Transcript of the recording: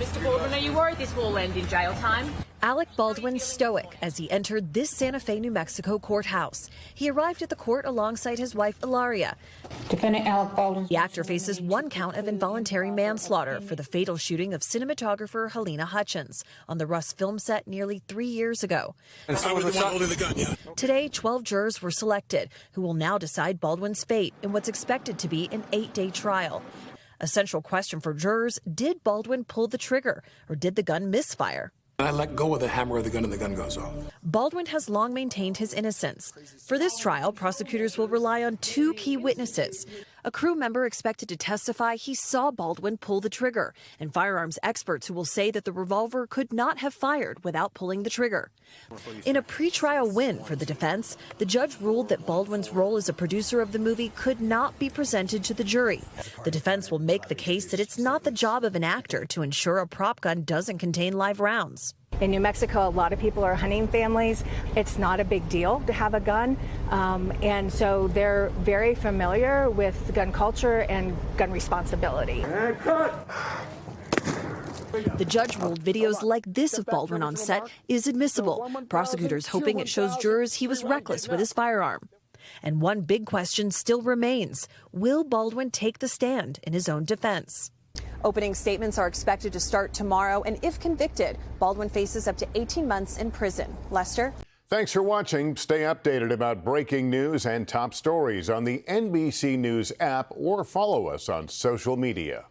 Mr. Baldwin, are you worried this will end in jail time? Alec Baldwin stoic as he entered this Santa Fe, New Mexico courthouse. He arrived at the court alongside his wife, Ilaria. Defendant Alec Baldwin. The actor faces 1 count of involuntary manslaughter for the fatal shooting of cinematographer Helena Hutchins on the Rust film set nearly 3 years ago. And so I was the one holding the gun, yeah. Today, 12 jurors were selected, who will now decide Baldwin's fate in what's expected to be an 8-day trial. A central question for jurors: did Baldwin pull the trigger, or did the gun misfire? I let go of the hammer of the gun and the gun goes off. Baldwin has long maintained his innocence. For this trial, prosecutors will rely on 2 key witnesses. A crew member expected to testify he saw Baldwin pull the trigger, and firearms experts who will say that the revolver could not have fired without pulling the trigger. In a pretrial win for the defense, the judge ruled that Baldwin's role as a producer of the movie could not be presented to the jury. The defense will make the case that it's not the job of an actor to ensure a prop gun doesn't contain live rounds. In New Mexico, a lot of people are hunting families. It's not a big deal to have a gun, and so they're very familiar with gun culture and gun responsibility. The judge ruled videos like this of Baldwin on set is admissible, prosecutors hoping it shows jurors he was reckless with his firearm. And one big question still remains: will Baldwin take the stand in his own defense? Opening statements are expected to start tomorrow, and if convicted, Baldwin faces up to 18 months in prison. Lester? Thanks for watching. Stay updated about breaking news and top stories on the NBC News app or follow us on social media.